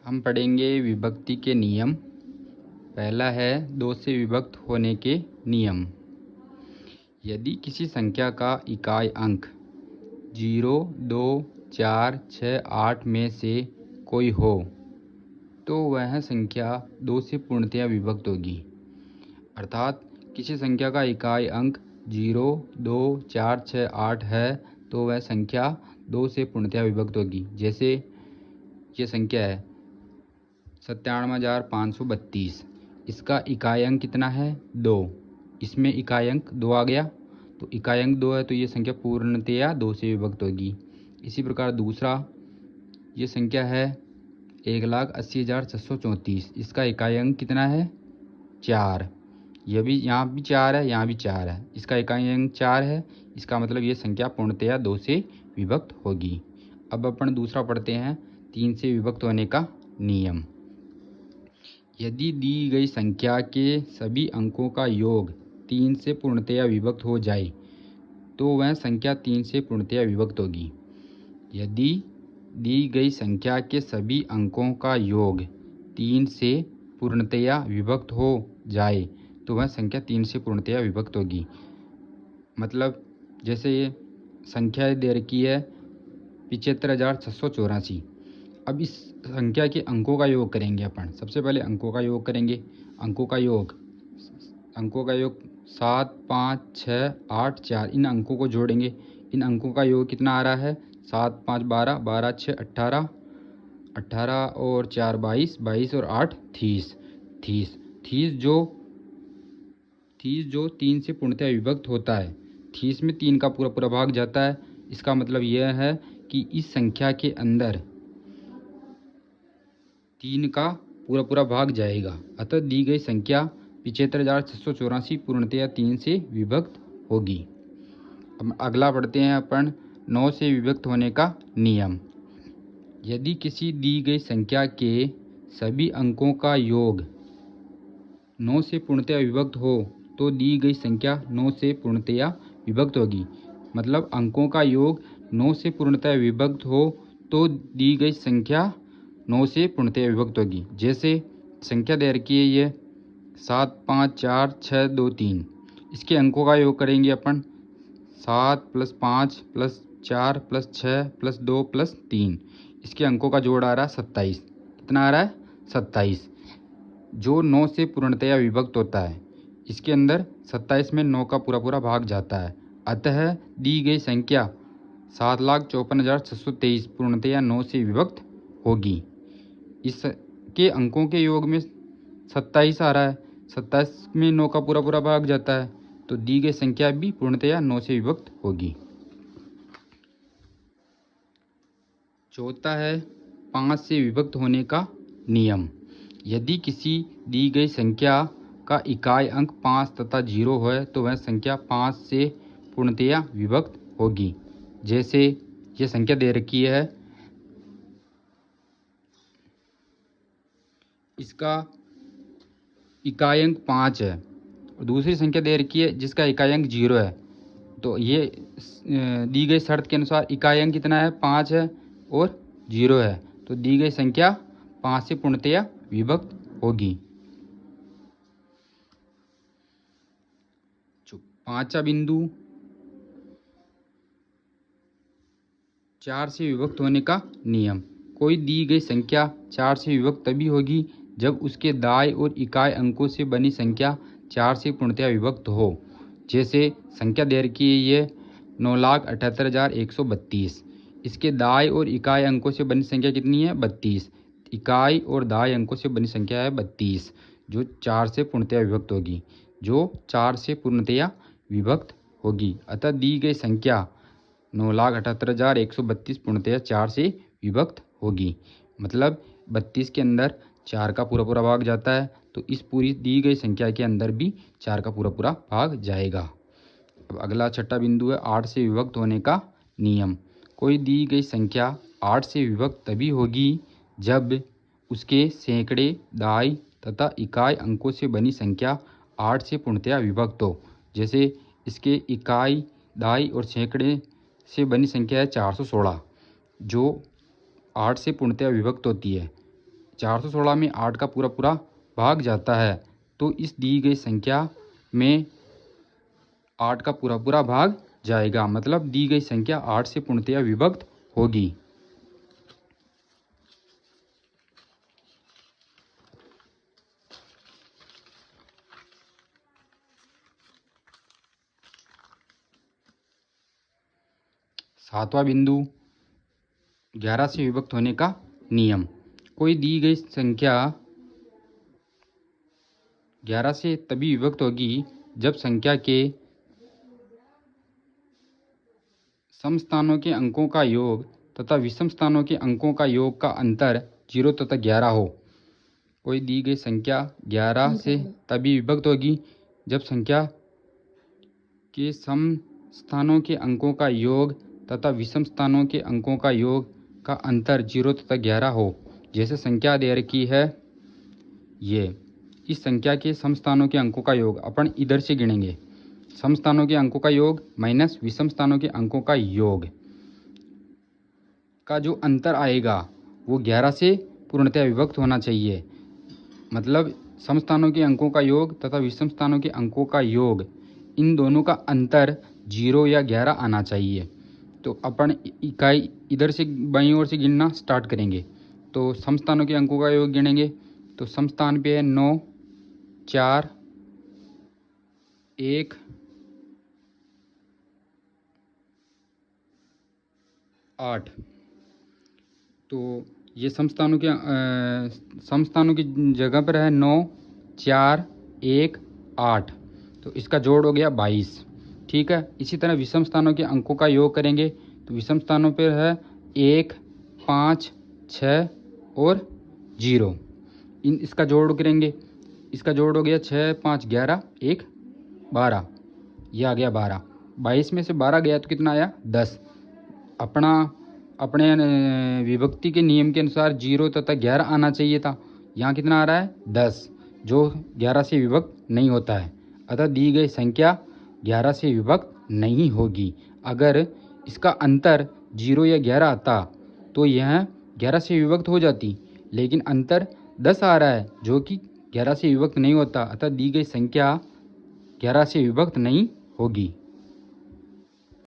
हम पढ़ेंगे विभक्ति के नियम। पहला है दो से विभक्त होने के नियम। यदि किसी संख्या का इकाई अंक 0, 2, 4, 6, 8 में से कोई हो तो वह संख्या 2 से पूर्णतया विभक्त होगी। अर्थात किसी संख्या का इकाई अंक 0, 2, 4, 6, 8 है तो वह संख्या 2 से पूर्णतया विभक्त होगी। जैसे ये संख्या है 97,532, इसका इकाई अंक कितना है 2, इसमें इकाई अंक 2 आ गया तो इकाई अंक 2 है तो ये संख्या पूर्णतया 2 से विभक्त होगी। इसी प्रकार दूसरा ये संख्या है 1,80,634, इसका इकाई अंक कितना है 4, यह भी यहाँ भी 4 है, यहाँ भी 4 है, इसका इकाई अंक 4 है। इसका मतलब ये संख्या पूर्णतया 2 से विभक्त होगी। अब अपन दूसरा पढ़ते हैं 3 से विभक्त होने का नियम। यदि दी गई संख्या के सभी अंकों का योग 3 से पूर्णतया विभक्त हो जाए तो वह संख्या 3 से पूर्णतया विभक्त होगी। यदि दी गई संख्या के सभी अंकों का योग 3 से पूर्णतया विभक्त हो जाए तो वह संख्या 3 से पूर्णतया विभक्त होगी। मतलब जैसे ये संख्या दे रखी है 75,684। अब इस संख्या के अंकों का योग करेंगे अपन। सबसे पहले अंकों का योग करेंगे। अंकों का योग 7, 5, 6, 8, 4, इन अंकों को जोड़ेंगे। इन अंकों का योग कितना आ रहा है 7, 5, 12, 12, 6, 18, 18 और 4 22, 22 और 8 30, 30 जो 3 से पूर्णतया विभक्त होता है। 30 में 3 का पूरा पूरा भाग जाता है। इसका मतलब यह है कि इस संख्या के अंदर 3 का पूरा पूरा भाग जाएगा। अतः दी गई संख्या 75,684 पूर्णतया 3 से विभक्त होगी। अब अगला पढ़ते हैं अपन 9 से विभक्त होने का नियम। यदि किसी दी गई संख्या के सभी अंकों का योग 9 से पूर्णतया विभक्त हो तो दी गई संख्या 9 से पूर्णतया विभक्त होगी। मतलब अंकों का योग 9 से पूर्णतया विभक्त हो तो दी गई संख्या 9 से पूर्णतया विभक्त होगी। जैसे संख्या दे रखी है ये 7, 5, 4, 6, 2, 3, इसके अंकों का योग करेंगे अपन 7 + 5 + 4 + 6 + 2 + 3, इसके अंकों का जोड़ आ रहा है 27। कितना आ रहा है 27, जो 9 से पूर्णतया विभक्त होता है। इसके अंदर 27 में 9 का पूरा पूरा भाग जाता है। अतः दी गई संख्या 7,54,623 पूर्णतया 9 से विभक्त होगी। इसके अंकों के योग में 27 आ रहा है, 27 में 9 का पूरा पूरा भाग जाता है तो दी गई संख्या भी पूर्णतया 9 से विभक्त होगी। चौथा है 5 से विभक्त होने का नियम। यदि किसी दी गई संख्या का इकाई अंक 5 तथा 0 है तो वह संख्या 5 से पूर्णतया विभक्त होगी। जैसे ये संख्या दे रखी है, इसका इकाई अंक 5 है और दूसरी संख्या दे रखी है जिसका इकाई अंक 0 है। तो ये दी गई शर्त के अनुसार इकाई अंक कितना है 5 है और 0 है तो दी गई संख्या 5 से पूर्णतया विभक्त होगी। पांचवा बिंदु 4 से विभक्त होने का नियम। कोई दी गई संख्या 4 से विभक्त तभी होगी जब उसके दाएं और इकाई अंकों से बनी संख्या 4 से पूर्णतया विभक्त हो। जैसे संख्या दे रखी है ये 9,78,132, इसके दाएं और इकाई अंकों से बनी संख्या कितनी है 32, इकाई और दाएं अंकों से बनी संख्या है 32 जो 4 से पूर्णतया विभक्त होगी, जो 4 से पूर्णतया विभक्त होगी। अतः दी गई संख्या 9,78,132 पूर्णतया 4 से विभक्त होगी। मतलब 32 के अंदर 4 का पूरा पूरा भाग जाता है तो इस पूरी दी गई संख्या के अंदर भी 4 का पूरा पूरा भाग जाएगा। अब अगला छठा बिंदु है 8 से विभक्त होने का नियम। कोई दी गई संख्या 8 से विभक्त तभी होगी जब उसके सैकड़े, दहाई तथा इकाई अंकों से बनी संख्या 8 से पूर्णतया विभक्त हो। जैसे इसके इकाई, दहाई और सैकड़े से बनी संख्या है 416 जो 8 से पूर्णतया विभक्त होती है। 416 में 8 का पूरा पूरा भाग जाता है, तो इस दी गई संख्या में 8 का पूरा पूरा भाग जाएगा, मतलब दी गई संख्या 8 से पूर्णतया विभक्त होगी। सातवां बिंदु, 11 से विभक्त होने का नियम। कोई दी गई संख्या 11 से तभी विभक्त होगी जब संख्या के सम स्थानों के अंकों का योग तथा विषम स्थानों के अंकों का योग का अंतर 0 तथा 11 हो। कोई दी गई संख्या 11 से तभी विभक्त होगी जब संख्या के सम स्थानों के अंकों का योग तथा विषम स्थानों के अंकों का योग का अंतर 0 तथा 11 हो। जैसे संख्या दे रखी है ये, इस संख्या के सम स्थानों के अंकों का योग अपन इधर से गिनेंगे, सम स्थानों के अंकों का योग माइनस विषम स्थानों के अंकों का योग का जो अंतर आएगा वो 11 से पूर्णतया विभक्त होना चाहिए। मतलब सम स्थानों के अंकों का योग तथा विषम स्थानों के अंकों का योग, इन दोनों का अंतर 0 या 11 आना चाहिए। तो अपन इकाई इधर से बाईं ओर से गिनना स्टार्ट करेंगे। तो सम स्थानों के अंकों का योग गिनेंगे तो सम स्थान पे है 9, 4, 1, 8। तो ये सम स्थानों की जगह पर है 9, 4, 1, 8। तो इसका जोड़ हो गया 22। ठीक है। इसी तरह विषम स्थानों के अंकों का योग करेंगे तो विषम स्थानों पर है 1, 5, 6 और 0। इसका जोड़ करेंगे, इसका जोड़ हो गया 6, 5, 11, 1, 12। यह आ गया 12। 22 में से 12 गया तो कितना आया? 10। अपने विभक्ति के नियम के अनुसार 0 तथा 11 आना चाहिए था। यहाँ कितना आ रहा है? 10, जो 11 से विभक्त नहीं होता है। अतः दी गई संख्या 11 से विभक्त नहीं होगी। अगर इसका अंतर 0 या 11 आता तो यह 11 से विभक्त हो जाती, लेकिन अंतर 10 आ रहा है जो कि 11 से विभक्त नहीं होता, अतः दी गई संख्या 11 से विभक्त नहीं होगी।